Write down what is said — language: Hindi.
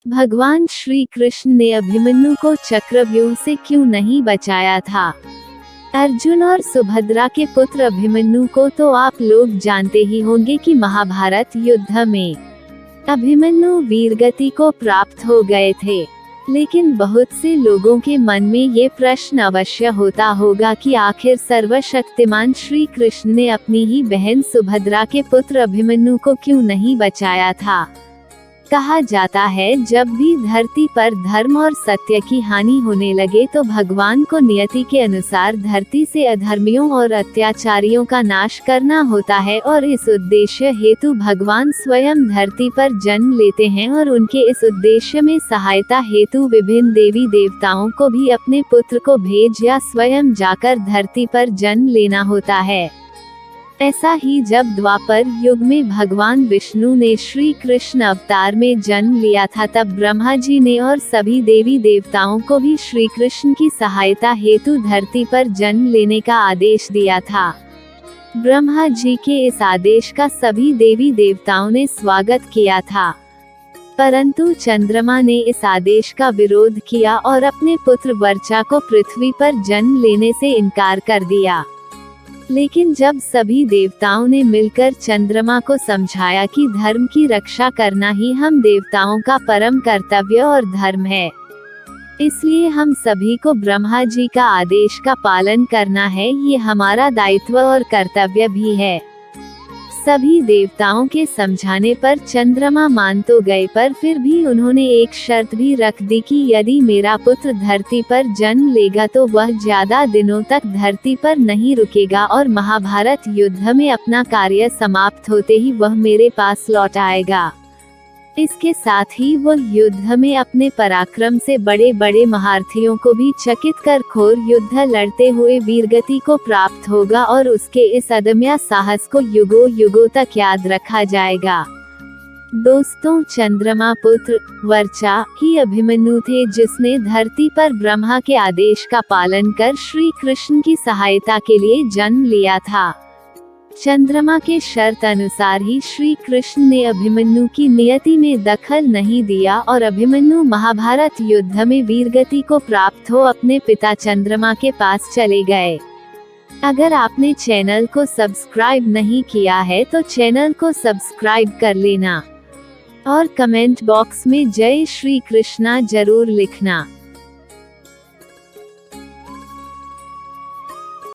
भगवान श्री कृष्ण ने अभिमन्यु को चक्रव्यूह से क्यों नहीं बचाया था? अर्जुन और सुभद्रा के पुत्र अभिमन्यु को तो आप लोग जानते ही होंगे कि महाभारत युद्ध में अभिमन्यु वीरगति को प्राप्त हो गए थे। लेकिन बहुत से लोगों के मन में ये प्रश्न अवश्य होता होगा कि आखिर सर्वशक्तिमान श्री कृष्ण ने अपनी ही बहन सुभद्रा के पुत्र अभिमन्यु को क्यों नहीं बचाया था? कहा जाता है, जब भी धरती पर धर्म और सत्य की हानि होने लगे तो भगवान को नियति के अनुसार धरती से अधर्मियों और अत्याचारियों का नाश करना होता है और इस उद्देश्य हेतु भगवान स्वयं धरती पर जन्म लेते हैं और उनके इस उद्देश्य में सहायता हेतु विभिन्न देवी देवताओं को भी अपने पुत्र को भेज या स्वयं जाकर धरती पर जन्म लेना होता है। ऐसा ही जब द्वापर युग में भगवान विष्णु ने श्री कृष्ण अवतार में जन्म लिया था, तब ब्रह्मा जी ने और सभी देवी देवताओं को भी श्री कृष्ण की सहायता हेतु धरती पर जन्म लेने का आदेश दिया था। ब्रह्मा जी के इस आदेश का सभी देवी देवताओं ने स्वागत किया था, परंतु चंद्रमा ने इस आदेश का विरोध किया और अपने पुत्र वर्चा को पृथ्वी पर जन्म लेने से इनकार कर दिया। लेकिन जब सभी देवताओं ने मिलकर चंद्रमा को समझाया कि धर्म की रक्षा करना ही हम देवताओं का परम कर्तव्य और धर्म है, इसलिए हम सभी को ब्रह्मा जी का आदेश का पालन करना है, ये हमारा दायित्व और कर्तव्य भी है। सभी देवताओं के समझाने पर चंद्रमा मान तो गए, पर फिर भी उन्होंने एक शर्त भी रख दी कि यदि मेरा पुत्र धरती पर जन्म लेगा तो वह ज्यादा दिनों तक धरती पर नहीं रुकेगा और महाभारत युद्ध में अपना कार्य समाप्त होते ही वह मेरे पास लौट आएगा। इसके साथ ही वह युद्ध में अपने पराक्रम से बड़े बड़े महारथियों को भी चकित कर घोर युद्ध लड़ते हुए वीरगति को प्राप्त होगा और उसके इस अदम्य साहस को युगों युगों तक याद रखा जाएगा। दोस्तों, चंद्रमा पुत्र वर्चा ही अभिमन्यु थे, जिसने धरती पर ब्रह्मा के आदेश का पालन कर श्री कृष्ण की सहायता के लिए जन्म लिया था। चंद्रमा के शर्त अनुसार ही श्री कृष्ण ने अभिमन्यु की नियति में दखल नहीं दिया और अभिमन्यु महाभारत युद्ध में वीरगति को प्राप्त हो अपने पिता चंद्रमा के पास चले गए। अगर आपने चैनल को सब्सक्राइब नहीं किया है तो चैनल को सब्सक्राइब कर लेना और कमेंट बॉक्स में जय श्री कृष्णा जरूर लिखना।